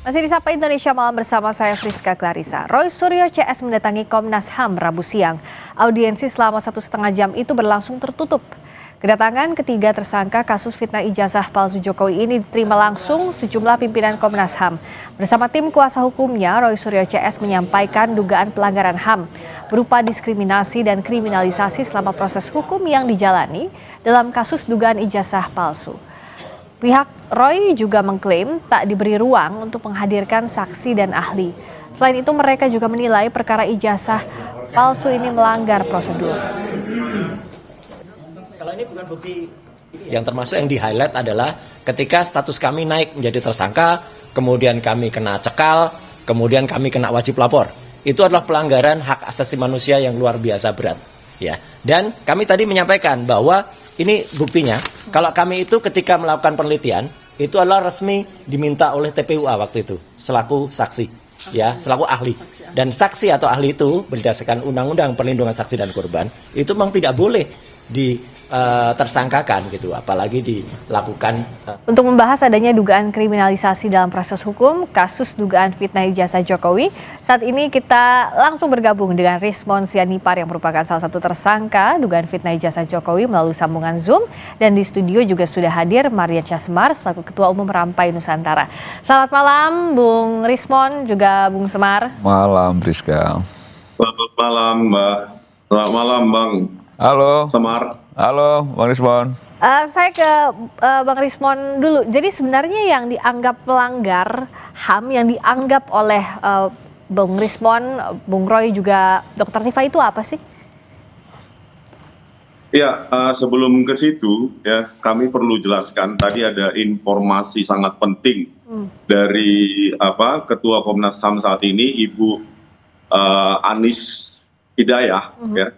Masih di Sapa Indonesia Malam bersama saya Friska Clarissa. Roy Suryo CS mendatangi Komnas HAM Rabu siang. Audiensi selama 1,5 jam itu berlangsung tertutup. Kedatangan ketiga tersangka kasus fitnah ijazah palsu Jokowi ini diterima langsung sejumlah pimpinan Komnas HAM. Bersama tim kuasa hukumnya, Roy Suryo CS menyampaikan dugaan pelanggaran HAM berupa diskriminasi dan kriminalisasi selama proses hukum yang dijalani dalam kasus dugaan ijazah palsu. Pihak Roy juga mengklaim tak diberi ruang untuk menghadirkan saksi dan ahli. Selain itu mereka juga menilai perkara ijazah palsu ini melanggar prosedur. Kalau ini bukan bukti yang termasuk yang di-highlight adalah ketika status kami naik menjadi tersangka, kemudian kami kena cekal, kemudian kami kena wajib lapor. Itu adalah pelanggaran hak asasi manusia yang luar biasa berat. Ya. Dan kami tadi menyampaikan bahwa ini buktinya, kalau kami itu ketika melakukan penelitian, itu adalah resmi diminta oleh TPUA waktu itu, selaku saksi, ya, selaku ahli. Dan saksi atau ahli itu berdasarkan Undang-Undang Perlindungan Saksi dan Korban, itu memang tidak boleh tersangkakan gitu, apalagi dilakukan. Untuk membahas adanya dugaan kriminalisasi dalam proses hukum kasus dugaan fitnah ijazah Jokowi, saat ini kita langsung bergabung dengan Rismon Sianipar yang merupakan salah satu tersangka dugaan fitnah ijazah Jokowi melalui sambungan Zoom, dan di studio juga sudah hadir Maria Semar selaku Ketua Umum Rampai Nusantara. Selamat malam Bung Rismon juga Bung Semar. Malam Friska. Selamat malam Mbak. Selamat malam Bang. Halo. Semar. Halo Bang Rismon. Saya ke Bang Rismon dulu. Jadi sebenarnya yang dianggap pelanggar HAM yang dianggap oleh Bung Rismon, Bung Roy juga Dr. Tifa itu apa sih? Ya, sebelum ke situ ya kami perlu jelaskan tadi ada informasi sangat penting dari Ketua Komnas HAM saat ini Ibu Anis Hidayah ya,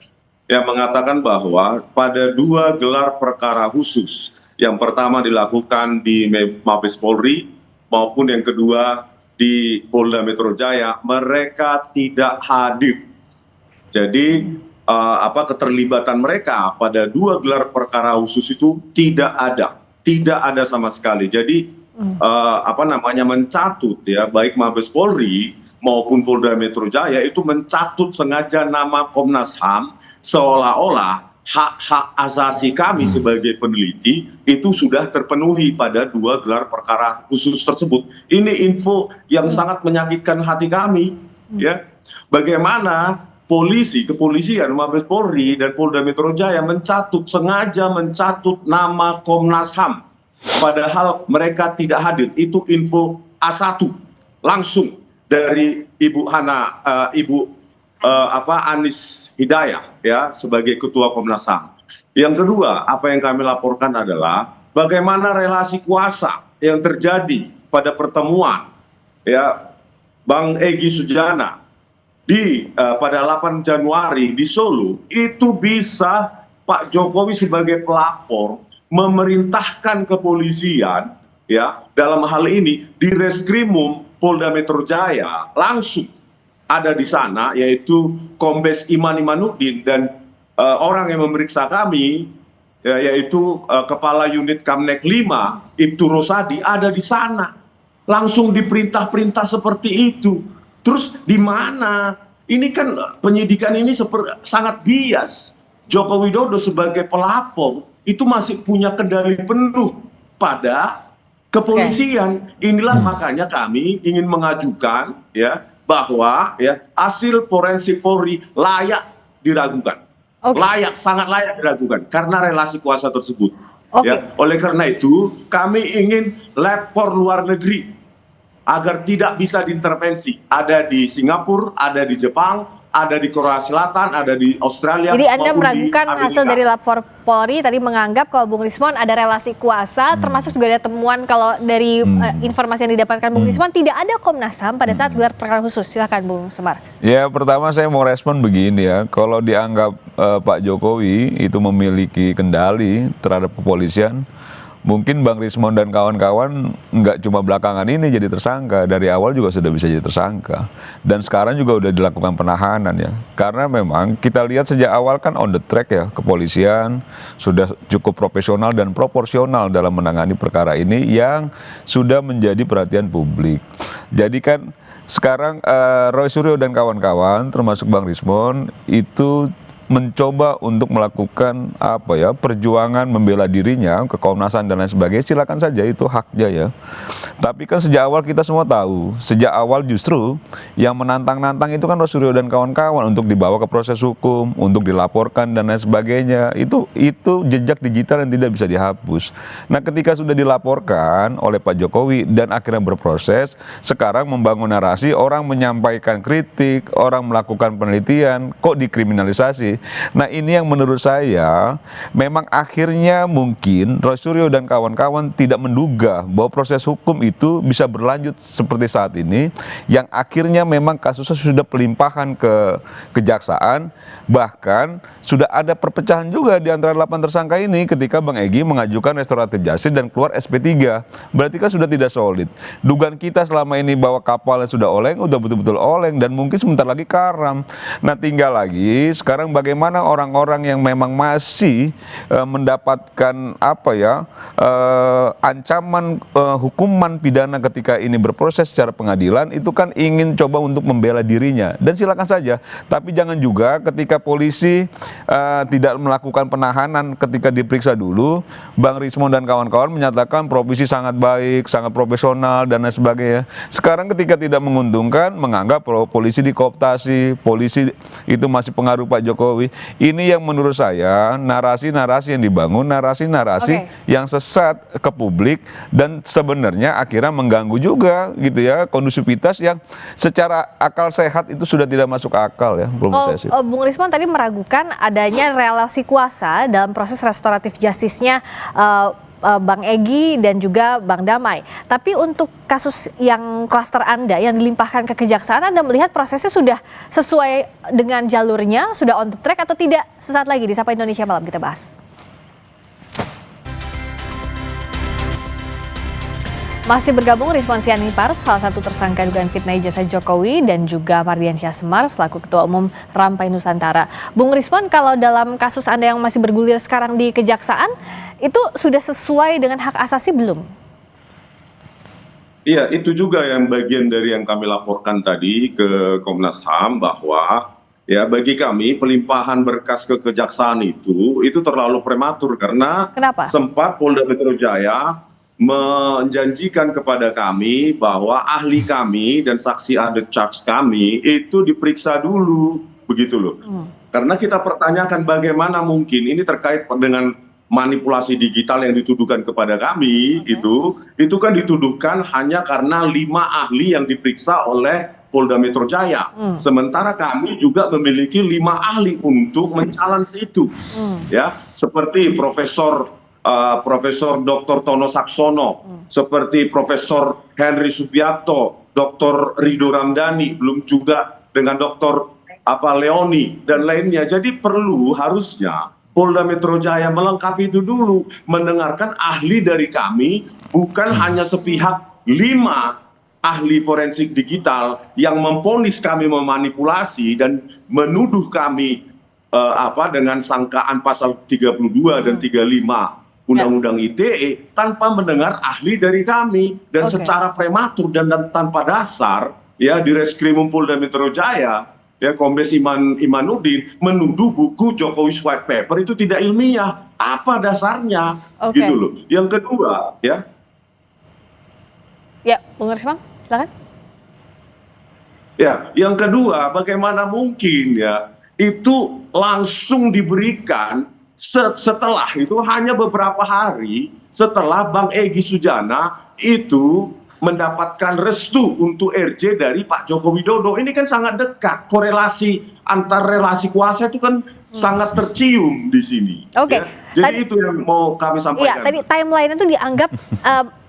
yang mengatakan bahwa pada 2 gelar perkara khusus, yang pertama dilakukan di Mabes Polri maupun yang kedua di Polda Metro Jaya, mereka tidak hadir. Jadi keterlibatan mereka pada 2 gelar perkara khusus itu tidak ada sama sekali. Jadi mencatut ya, baik Mabes Polri maupun Polda Metro Jaya itu mencatut sengaja nama Komnas HAM seolah-olah hak-hak asasi kami sebagai peneliti itu sudah terpenuhi pada 2 gelar perkara khusus tersebut. Ini info yang sangat menyakitkan hati kami ya. Bagaimana kepolisian, Mabes Polri dan Polda Metro Jaya sengaja mencatut nama Komnas HAM padahal mereka tidak hadir. Itu info A1 langsung dari Ibu Anis Hidayah ya sebagai Ketua Komnas HAM. Yang kedua, apa yang kami laporkan adalah bagaimana relasi kuasa yang terjadi pada pertemuan ya Bang Egy Sujana pada 8 Januari di Solo. Itu bisa Pak Jokowi sebagai pelapor memerintahkan kepolisian ya dalam hal ini di Reskrimum Polda Metro Jaya langsung ada di sana, yaitu Kombes Iman Imanuddin dan orang yang memeriksa kami yaitu Kepala Unit Kamnek 5 Ibtu Rosadi ada di sana, langsung diperintah-perintah seperti itu. Terus di mana? Ini kan penyidikan ini sangat bias. Joko Widodo sebagai pelapor itu masih punya kendali penuh pada kepolisian. Inilah makanya kami ingin mengajukan ya bahwa ya hasil forensik Polri layak diragukan. Sangat layak diragukan karena relasi kuasa tersebut. Ya, oleh karena itu kami ingin lab for luar negeri agar tidak bisa diintervensi. Ada di Singapura, ada di Jepang, ada di Korea Selatan, ada di Australia. Jadi Anda meragukan hasil dari lapor Polri tadi, menganggap kalau Bung Rismon ada relasi kuasa, termasuk juga ada temuan kalau dari informasi yang didapatkan Bung Rismon tidak ada Komnas HAM pada saat gelar perkara khusus. Silakan Bung Semar. Ya, pertama saya mau respon begini ya, kalau dianggap Pak Jokowi itu memiliki kendali terhadap kepolisian, mungkin Bang Rismon dan kawan-kawan nggak cuma belakangan ini jadi tersangka, dari awal juga sudah bisa jadi tersangka. Dan sekarang juga udah dilakukan penahanan ya. Karena memang kita lihat sejak awal kan on the track ya, kepolisian sudah cukup profesional dan proporsional dalam menangani perkara ini yang sudah menjadi perhatian publik. Jadi kan sekarang Roy Suryo dan kawan-kawan termasuk Bang Rismon itu mencoba untuk melakukan perjuangan membela dirinya ke Komnas HAM dan lain sebagainya, silakan saja, itu haknya ya. Tapi kan sejak awal kita semua tahu, sejak awal justru yang menantang-nantang itu kan Roy Suryo dan kawan-kawan untuk dibawa ke proses hukum, untuk dilaporkan dan lain sebagainya. Itu jejak digital yang tidak bisa dihapus. Nah, ketika sudah dilaporkan oleh Pak Jokowi dan akhirnya berproses, sekarang membangun narasi, orang menyampaikan kritik, orang melakukan penelitian, kok dikriminalisasi. Nah, ini yang menurut saya memang akhirnya mungkin Roy Suryo dan kawan-kawan tidak menduga bahwa proses hukum itu bisa berlanjut seperti saat ini, yang akhirnya memang kasusnya sudah pelimpahan ke kejaksaan, bahkan sudah ada perpecahan juga di antara 8 tersangka ini ketika Bang Egy mengajukan restoratif justice dan keluar SP3. Berarti kan sudah tidak solid. Dugaan kita selama ini bahwa kapalnya sudah oleng, udah betul-betul oleng dan mungkin sebentar lagi karam. Nah, tinggal lagi sekarang bagaimana orang-orang yang memang masih mendapatkan ancaman hukuman pidana ketika ini berproses secara pengadilan, itu kan ingin coba untuk membela dirinya, dan silakan saja. Tapi jangan juga ketika polisi tidak melakukan penahanan ketika diperiksa dulu, Bang Rismon dan kawan-kawan menyatakan provisi sangat baik, sangat profesional dan lain sebagainya. Sekarang ketika tidak menguntungkan, menganggap polisi dikooptasi, polisi itu masih pengaruh Pak Jokowi. Ini yang menurut saya narasi-narasi yang dibangun, narasi-narasi yang sesat ke publik, dan sebenarnya akhirnya mengganggu juga gitu ya kondusivitas yang secara akal sehat itu sudah tidak masuk akal ya. Bung Rismon tadi meragukan adanya relasi kuasa dalam proses restoratif justice-nya Bang Egy dan juga Bang Damai. Tapi untuk kasus yang klaster Anda yang dilimpahkan ke kejaksaan, Anda melihat prosesnya sudah sesuai dengan jalurnya, sudah on the track atau tidak? Sesaat lagi di Sapa Indonesia Malam kita bahas. Masih bergabung Rizwan Sianipar, salah satu tersangka dugaan fitnah ijazah Jokowi, dan juga Mardiansyah Semar selaku Ketua Umum Rampai Nusantara. Bung Rizwan, kalau dalam kasus Anda yang masih bergulir sekarang di kejaksaan, itu sudah sesuai dengan hak asasi belum? Iya, itu juga yang bagian dari yang kami laporkan tadi ke Komnas HAM, bahwa ya bagi kami pelimpahan berkas ke kejaksaan itu terlalu prematur, karena Kenapa? sempat Polda Metro Jaya menjanjikan kepada kami bahwa ahli kami dan saksi ada charge kami itu diperiksa dulu, begitu loh. Karena kita pertanyakan bagaimana mungkin ini terkait dengan manipulasi digital yang dituduhkan kepada kami, itu kan dituduhkan hanya karena 5 ahli yang diperiksa oleh Polda Metro Jaya. Sementara kami juga memiliki 5 ahli untuk men-challenge itu. Ya, seperti Profesor Dr. Tono Saksono, seperti Profesor Henry Subiakto, Dr. Rido Ramdhani, belum juga dengan Dr. Leoni dan lainnya. Jadi harusnya Polda Metro Jaya melengkapi itu dulu, mendengarkan ahli dari kami, bukan hanya sepihak 5 ahli forensik digital yang memvonis kami memanipulasi dan menuduh kami dengan sangkaan pasal 32 dan 35 Undang-Undang ITE tanpa mendengar ahli dari kami, dan secara prematur dan tanpa dasar ya di Reskrimum Polda Metro Jaya ya Kombes Imanuddin menuduh buku Jokowi's White Paper itu tidak ilmiah. Apa dasarnya? Gitu loh. Yang kedua ya. Ya, Bung Rismon, silakan. Ya, yang kedua, bagaimana mungkin ya itu langsung diberikan setelah itu, hanya beberapa hari setelah Bang Egy Sujana itu mendapatkan restu untuk RJ dari Pak Joko Widodo. Ini kan sangat dekat, korelasi antar relasi kuasa itu kan sangat tercium di sini. Ya. Jadi itu yang mau kami sampaikan. Iya, tadi timeline itu dianggap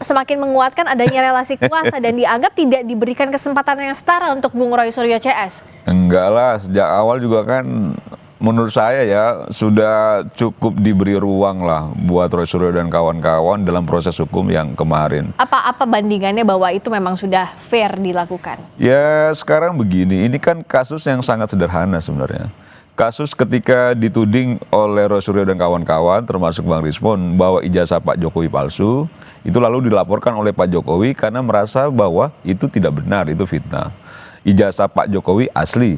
semakin menguatkan adanya relasi kuasa dan dianggap tidak diberikan kesempatan yang setara untuk Bung Roy Suryo CS. Enggak lah, sejak awal juga kan menurut saya ya sudah cukup diberi ruang lah buat Roy Suryo dan kawan-kawan dalam proses hukum yang kemarin. Apa bandingannya bahwa itu memang sudah fair dilakukan? Ya sekarang begini, ini kan kasus yang sangat sederhana sebenarnya. Kasus ketika dituding oleh Roy Suryo dan kawan-kawan termasuk Bang Rismon bahwa ijazah Pak Jokowi palsu, itu lalu dilaporkan oleh Pak Jokowi karena merasa bahwa itu tidak benar, itu fitnah. Ijazah Pak Jokowi asli.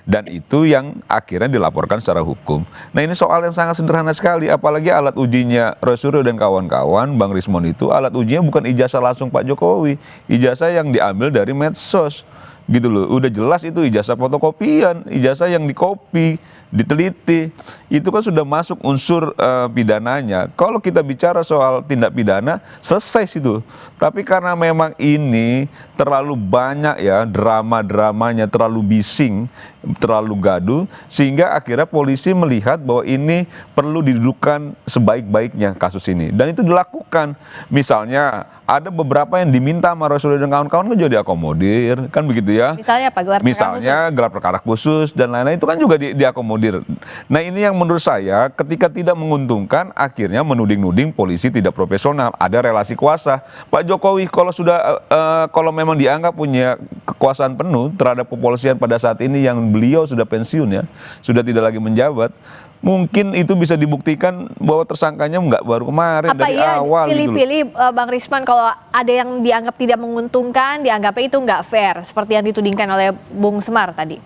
Dan itu yang akhirnya dilaporkan secara hukum. Nah ini soal yang sangat sederhana sekali, apalagi alat ujinya Roy Suryo dan kawan-kawan, Bang Rismon itu alat ujinya bukan ijazah langsung Pak Jokowi, ijazah yang diambil dari medsos. Gitu loh, udah jelas itu ijazah fotokopian, ijazah yang dikopi, diteliti, itu kan sudah masuk unsur pidananya. Kalau kita bicara soal tindak pidana, selesai situ. Tapi karena memang ini terlalu banyak ya drama-dramanya, terlalu bising, terlalu gaduh, sehingga akhirnya polisi melihat bahwa ini perlu didudukkan sebaik-baiknya kasus ini. Dan itu dilakukan. Misalnya ada beberapa yang diminta sama Roy Suryo dan kawan-kawan kan juga diakomodir, kan begitu ya. Misalnya apa? Gelar perkara khusus dan lain-lain itu kan juga diakomodir. Nah ini yang menurut saya ketika tidak menguntungkan akhirnya menuding-nuding polisi tidak profesional, ada relasi kuasa. Pak Jokowi kalau memang dianggap punya kekuasaan penuh terhadap kepolisian pada saat ini yang beliau sudah pensiun ya, sudah tidak lagi menjabat, mungkin itu bisa dibuktikan bahwa tersangkanya nggak baru kemarin dari awal. Pilih-pilih Bang Risman kalau ada yang dianggap tidak menguntungkan, dianggapnya itu nggak fair, seperti yang ditudingkan oleh Bung Semar tadi.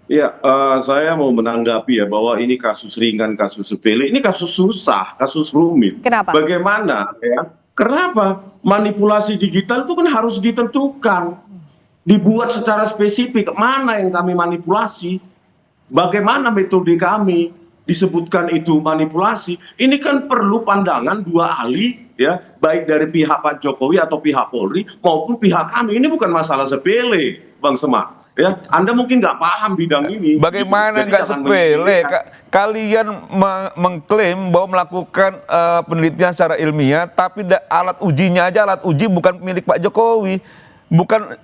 Ya, saya mau menanggapi ya bahwa ini kasus ringan, kasus sepele, ini kasus susah, kasus rumit. Kenapa? Bagaimana ya? Kenapa? Manipulasi digital itu kan harus ditentukan, dibuat secara spesifik mana yang kami manipulasi. Bagaimana metode kami disebutkan itu manipulasi? Ini kan perlu pandangan dua ahli ya, baik dari pihak Pak Jokowi atau pihak Polri maupun pihak kami. Ini bukan masalah sepele, Bang Semar. Ya, Anda mungkin nggak paham bidang ini. Bagaimana nggak sepele? Kalian mengklaim bahwa melakukan penelitian secara ilmiah, tapi alat ujinya aja alat uji bukan milik Pak Jokowi.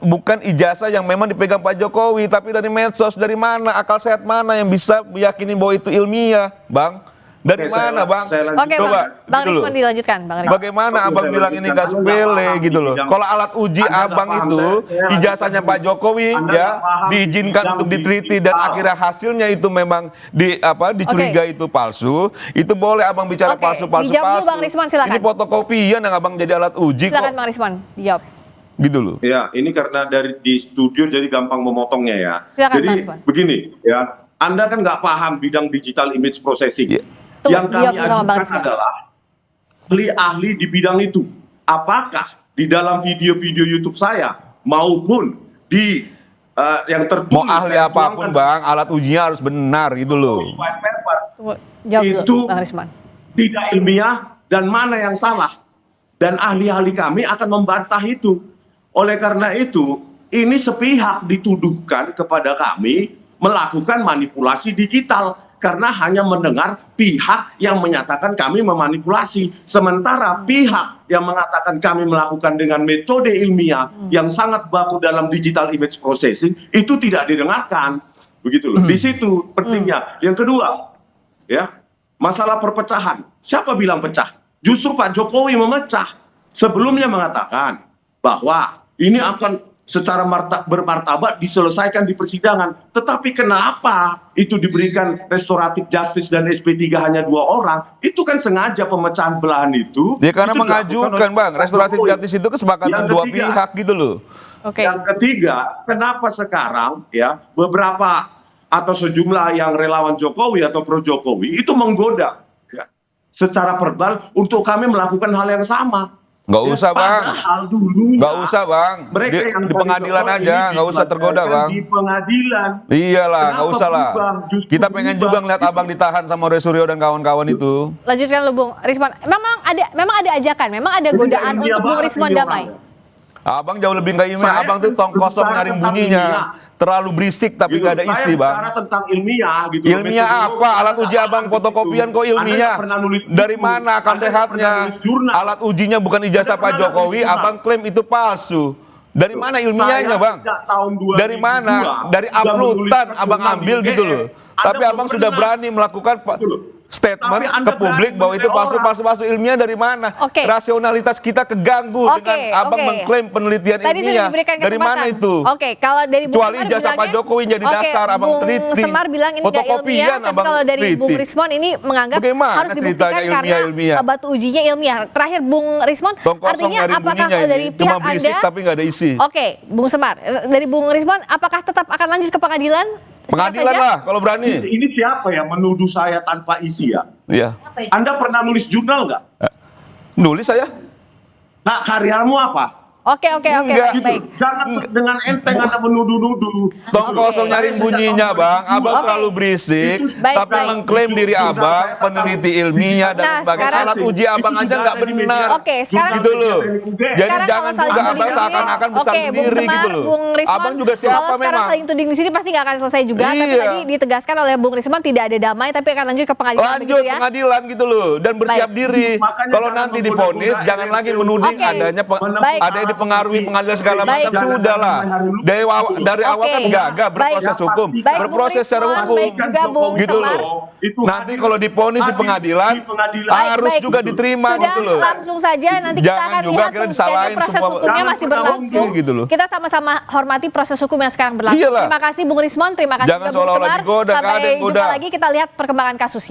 Bukan ijazah yang memang dipegang Pak Jokowi, tapi dari medsos. Dari mana, akal sehat mana yang bisa meyakini bahwa itu ilmiah, Bang? Dari mana, Bang? Oke, Bang gitu Rismon dilanjutkan, Bang Rismon. Bagaimana Abang bilang ini nggak sepele gitu loh? Kalau alat uji Abang itu ijazahnya Pak Jokowi ya diizinkan untuk diteliti dan akhirnya hasilnya itu memang dicurigai itu palsu, itu boleh Abang bicara palsu. Dijawab dulu Bang Rismon, silakan. Ini fotokopian yang Abang jadi alat uji. Silakan Bang Rismon, dijawab. Gitu loh. Ya, ini karena di studio jadi gampang memotongnya ya. Silakan, jadi begini ya, Anda kan nggak paham bidang digital image processing. Ya. Yang kami ajukan adalah ahli-ahli di bidang itu. Apakah di dalam video-video YouTube saya maupun di yang tertulis, mau ahli apapun Bang, alat ujinya harus benar gitu loh. Jawab itu dulu, Bang Rismon. Tidak ilmiah dan mana yang salah. Dan ahli-ahli kami akan membantah itu. Oleh karena itu, ini sepihak dituduhkan kepada kami melakukan manipulasi digital karena hanya mendengar pihak yang menyatakan kami memanipulasi. Sementara pihak yang mengatakan kami melakukan dengan metode ilmiah yang sangat baku dalam digital image processing itu tidak didengarkan. Begitu loh. Di situ pentingnya. Yang kedua, ya, masalah perpecahan. Siapa bilang pecah? Justru Pak Jokowi memecah. Sebelumnya mengatakan bahwa ini akan secara bermartabat diselesaikan di persidangan. Tetapi kenapa itu diberikan restoratif justice dan SP3 hanya 2 orang? Itu kan sengaja pemecahan belahan itu. Ya karena itu mengajukan Bang, restoratif justice itu kesepakatan dua pihak gitu loh. Oke. Yang ketiga, kenapa sekarang ya beberapa atau sejumlah yang relawan Jokowi atau pro Jokowi itu menggoda ya, secara verbal untuk kami melakukan hal yang sama. Nggak usah Bang, nggak usah Bang, yang di pengadilan aja, nggak usah tergoda Bang. Di pengadilan. Iyalah, nggak usah lah. Kita pengen juga ngeliat Abang ditahan sama Roy Suryo dan kawan-kawan itu. Lanjutkan lu Bung Rismon. Memang ada ajakan, memang ada godaan untuk Bung Rismon damai. Abang jauh lebih nggak ilmiah, Abang tuh tong kosong nyari bunyinya. Terlalu berisik tapi nggak ada isi Bang. Saya bicara tentang ilmiah gitu. Ilmiah apa? Alat uji Abang fotokopian kok ilmiah? Dari mana akal sehatnya? Alat ujinya bukan ijazah Pak Jokowi, Abang klaim itu palsu. Dari mana ilmiahnya, Saya Bang? sejak tahun 2002 Dari mana? Dari sudah uploadan menulis Abang tentang ambil gitu IGN. loh. Anda Tapi belum Abang sudah pernah. berani melakukan Gitu loh. statement Tapi Anda ke publik berani bahwa itu menilai orang. palsu ilmiah dari mana? Oke. Rasionalitas kita keganggu Oke, dengan Abang oke. mengklaim penelitian Tadi sudah ilmiah. diberikan Dari kesempatan. mana itu? Oke, kalau dari Bung Kecuali Semar ijazah Pak bilangnya- Jokowi jadi Oke, dasar Abang Bung teliti. Semar bilang ini nggak Fotokopian ilmiah, tapi Abang kalau dari Bung teliti. Rismon ini menganggap Bagaimana harus dibuktikan ceritanya karena ilmiah? batu ujinya ilmiah. Terakhir Bung Rismon, Tong kosong artinya nyari apakah bunyinya kalau ini. dari Cuma pihak berisik Anda, tapi nggak ada isi. Oke, Bung Semar, dari Bung Rismon, apakah tetap akan lanjut ke pengadilan? Pengadilan Saja? lah kalau berani. Ini siapa ya menuduh saya tanpa isi ya? Iya. Anda pernah nulis jurnal nggak? Nulis saya. Nah, karyamu apa? Oke, Enggak. baik. Jangan dengan enteng Anda menuduh-nuduh. Tong kosong nyari Saya bunyinya, sejak Bang. tahun Abang 2002. terlalu berisik, Baik, tapi baik. mengklaim diri Abang peneliti ilmiah dan Nah, sebagai sekarang- alat uji Abang Itu aja sudah nggak ada di media. benar. Oke, sekarang- Gitu loh. Jadi Sekarang jangan kalau saling juga tuding Abang di sini- seakan-akan besar Oke, Bung sendiri Semar, gitu loh. Bung Rismon, Abang juga siapa kalau sekarang memang? saling tuding di sini pasti nggak akan selesai juga. Tapi Iya. tadi ditegaskan oleh Bung Rismon tidak ada damai, tapi akan lanjut ke pengadilan. Lanjut begitu ya? pengadilan gitu loh dan bersiap Baik. diri. Makanya Kalau jangan nanti menggoda-goda divonis jangan lagi menuding Oke. adanya Baik. ada yang dipengaruhi pengadilan segala Baik. macam sudah lah. Dari awal kan Oke. gagah berproses Baik. hukum, Baik, berproses Bung secara Rismon, hukum. baik juga Bung Gitu Semar. loh. Nanti kalau divonis di pengadilan harus Baik. juga diterima Sudah gitu loh. langsung saja nanti kita Jangan akan juga lihat akhirnya jadi disalahin proses semua. hukumnya Jangan masih pernah berlangsung. ngomong gitu loh. Kita sama-sama hormati proses hukum yang sekarang berlangsung. Iyalah. Terima kasih Bung Rismon, terima kasih Jangan juga Bung seolah-olah Semar. digoda, nggak ada Sampai yang jumpa goda. lagi kita lihat perkembangan kasusnya.